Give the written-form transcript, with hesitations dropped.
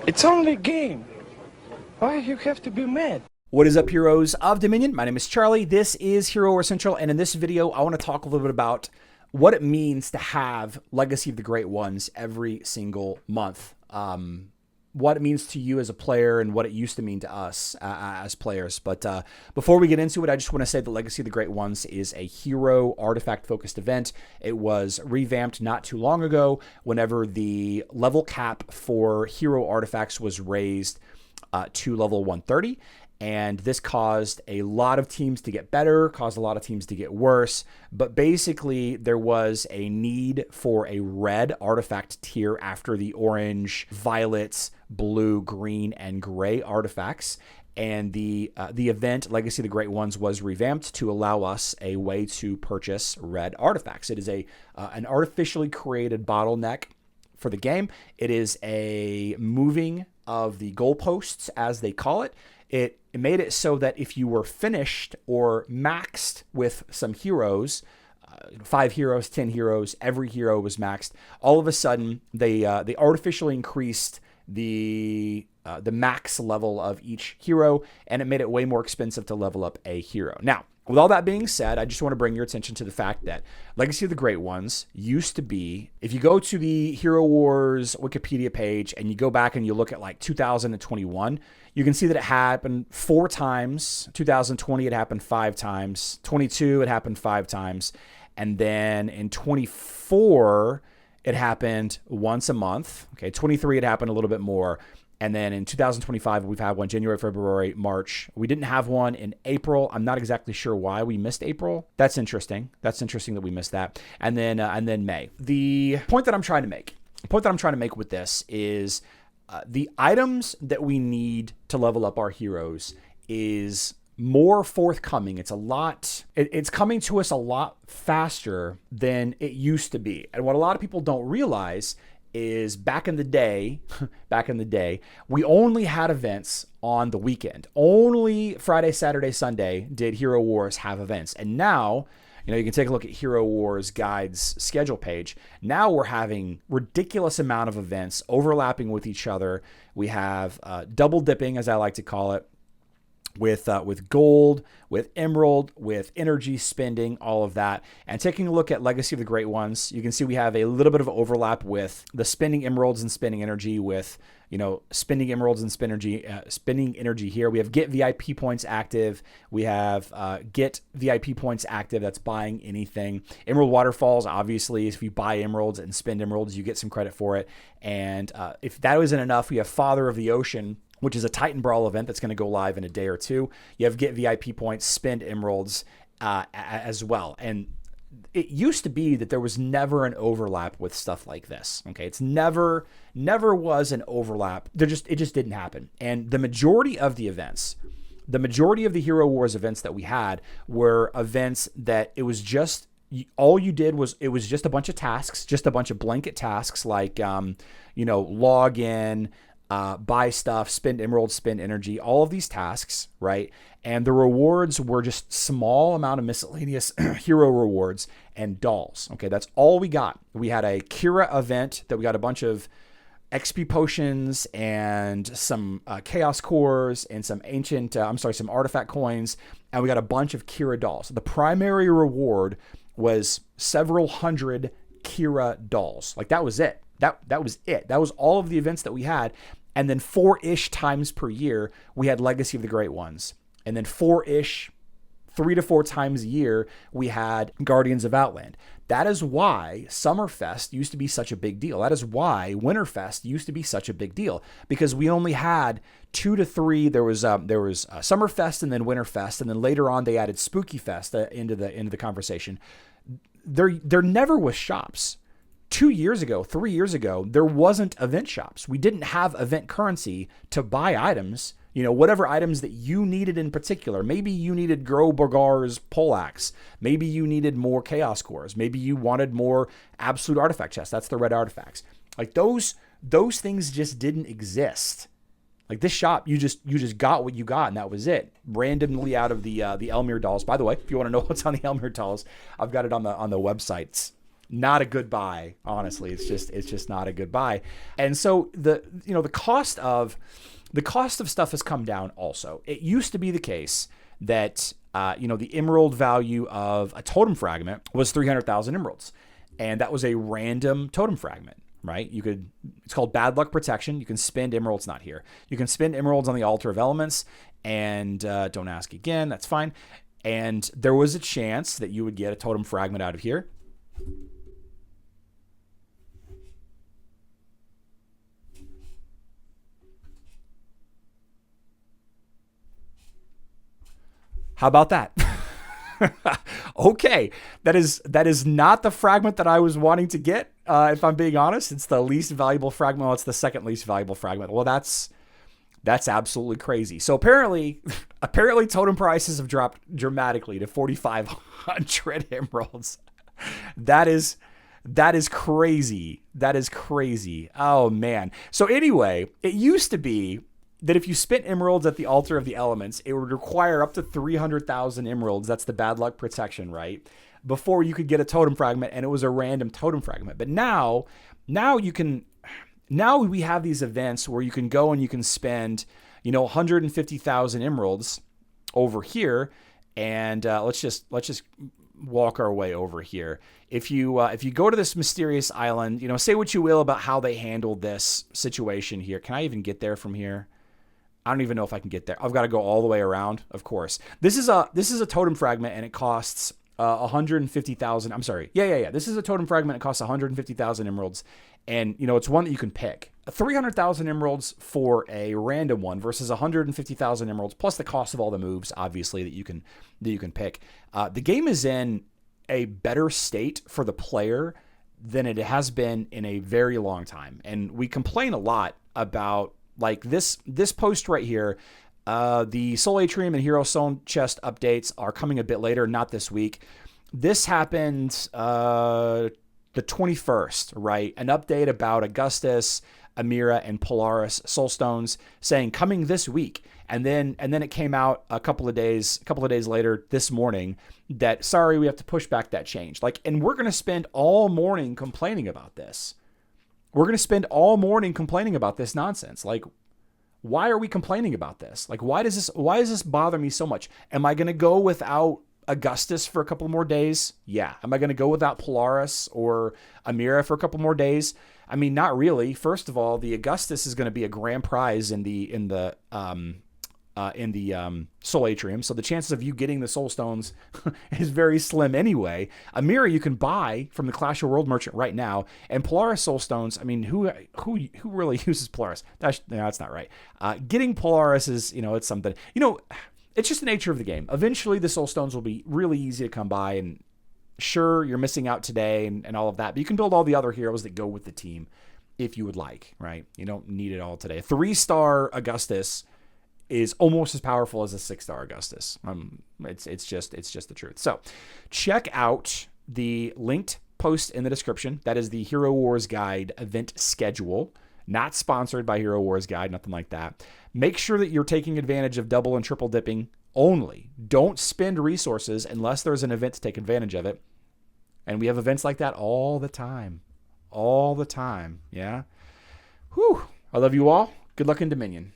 It's only a game. Why you have to be mad? What is up, heroes of Dominion? My name is Charlie. This is Hero War Central, and in this video, I want to talk a little bit about what it means to have Legacy of the Great Ones every single month. What it means to you as a player and what it used to mean to us as players. But before we get into it, I just want to say that Legacy of the Great Ones is a hero artifact-focused event. It was revamped not too long ago whenever the level cap for hero artifacts was raised to level 130. And this caused a lot of teams to get better, caused a lot of teams to get worse. But basically, there was a need for a red artifact tier after the orange, violet, blue, green, and gray artifacts. And the event, Legacy of the Great Ones, was revamped to allow us a way to purchase red artifacts. It is an artificially created bottleneck for the game. It is a moving of the goalposts, as they call it. It made it so that if you were finished or maxed with some heroes, 5 heroes, 10 heroes, every hero was maxed. All of a sudden, they artificially increased the max level of each hero, and it made it way more expensive to level up a hero. Now, with all that being said, I just want to bring your attention to the fact that Legacy of the Great Ones used to be, if you go to the Hero Wars Wikipedia page and you go back and you look at like 2021, you can see that it happened 4 times. 2020, it happened 5 times. 22, it happened 5 times. And then in 24, it happened once a month. Okay, 23, it happened a little bit more. And then in 2025, we've had one January, February, March. We didn't have one in April. I'm not exactly sure why we missed April. That's interesting. That's interesting that we missed that. And then May. The point that I'm trying to make with this is the items that we need to level up our heroes is more forthcoming. It's coming to us a lot faster than it used to be. And what a lot of people don't realize is back in the day, we only had events on the weekend. Only Friday, Saturday, Sunday did Hero Wars have events. And now, you can take a look at Hero Wars Guide's schedule page. Now we're having ridiculous amount of events overlapping with each other. We have double dipping, as I like to call it, with gold, with emerald, with energy spending, all of that. And taking a look at Legacy of the Great Ones, you can see we have a little bit of overlap with the spending emeralds and spending energy with, spending emeralds and spending energy here. We have get VIP points active. We have get VIP points active. That's buying anything. Emerald waterfalls, obviously, if you buy emeralds and spend emeralds, you get some credit for it. And if that isn't enough, we have Father of the Ocean, which is a Titan Brawl event that's going to go live in a day or two. You have get VIP points, spend emeralds as well. And it used to be that there was never an overlap with stuff like this. Okay, it's never was an overlap. It just didn't happen. And the majority of the events, the majority of the Hero Wars events that we had were events that it was just, all you did was, it was just a bunch of tasks, just a bunch of blanket tasks like, log in, buy stuff, spend emeralds, spend energy, all of these tasks, right? And the rewards were just small amount of miscellaneous hero rewards and dolls. Okay, that's all we got. We had a Kira event that we got a bunch of XP potions and some chaos cores and some some artifact coins, and we got a bunch of Kira dolls. The primary reward was several hundred Kira dolls. Like that was it. That was it. That was all of the events that we had. And then 4-ish times per year, we had Legacy of the Great Ones. And then 4-ish, 3 to 4 times a year, we had Guardians of Outland. That is why Summerfest used to be such a big deal. That is why Winterfest used to be such a big deal, because we only had 2 to 3. There was Summerfest and then Winterfest, and then later on they added Spooky Fest into the conversation. There never was shops. 2 years ago, 3 years ago, there wasn't event shops. We didn't have event currency to buy items, whatever items that you needed in particular. Maybe you needed Gro Borgar's poleaxe. Maybe you needed more chaos cores. Maybe you wanted more absolute artifact chests. That's the red artifacts. Like those things just didn't exist. Like this shop, you just got what you got, and that was it. Randomly out of the Elmir dolls. By the way, if you want to know what's on the Elmir dolls, I've got it on the websites. not a good buy. Honestly, it's just not a good buy. And so the cost of stuff has come down also. It used to be the case that the emerald value of a totem fragment was 300,000 emeralds, and that was a random totem fragment. Right? It's called bad luck protection. You can spend emeralds, not here. You can spend emeralds on the altar of elements, and don't ask again. That's fine. And there was a chance that you would get a totem fragment out of here. How about that? Okay, that is not the fragment that I was wanting to get. If I'm being honest, it's the least valuable fragment. Well, it's the second least valuable fragment. Well, that's absolutely crazy. So apparently totem prices have dropped dramatically to 4,500 emeralds. That is crazy. That is crazy. Oh man. So anyway, it used to be that if you spent emeralds at the altar of the elements, it would require up to 300,000 emeralds. That's the bad luck protection, right? Before you could get a totem fragment, and it was a random totem fragment. But now we have these events where you can go and you can spend, 150,000 emeralds over here, and let's just walk our way over here. If you go to this mysterious island, say what you will about how they handled this situation here. Can I even get there from here? I don't even know if I can get there. I've got to go all the way around. Of course, this is a totem fragment, and it costs 150,000. I'm sorry. Yeah. This is a totem fragment. It costs 150,000 emeralds, and it's one that you can pick. 300,000 emeralds for a random one versus 150,000 emeralds plus the cost of all the moves, obviously, that you can pick. The game is in a better state for the player than it has been in a very long time, and we complain a lot about like this post right here. The Soul Atrium and Hero Stone chest updates are coming a bit later, not this week. This happened the 21st, right? An update about Augustus, Amira, and Polaris Soul Stones saying coming this week. And then it came out a couple of days later this morning that sorry, we have to push back that change. And we're going to spend all morning complaining about this. We're going to spend all morning complaining about this nonsense. Why are we complaining about this? Why does this bother me so much? Am I going to go without Augustus for a couple more days? Yeah. Am I going to go without Polaris or Amira for a couple more days? I mean, not really. First of all, the Augustus is going to be a grand prize in the Soul Atrium, so the chances of you getting the Soul Stones is very slim anyway. Amira you can buy from the Clash of World merchant right now, and Polaris Soul Stones. I mean, who really uses Polaris? That's not right. Getting Polaris is it's something. It's just the nature of the game. Eventually, the Soul Stones will be really easy to come by, and sure, you're missing out today and all of that, but you can build all the other heroes that go with the team if you would like. Right? You don't need it all today. A 3-star Augustus is almost as powerful as a 6-star Augustus. It's just the truth. So check out the linked post in the description. That is the Hero Wars Guide event schedule. Not sponsored by Hero Wars Guide, nothing like that. Make sure that you're taking advantage of double and triple dipping only. Don't spend resources unless there's an event to take advantage of it. And we have events like that all the time. All the time. Yeah. Whew. I love you all. Good luck in Dominion.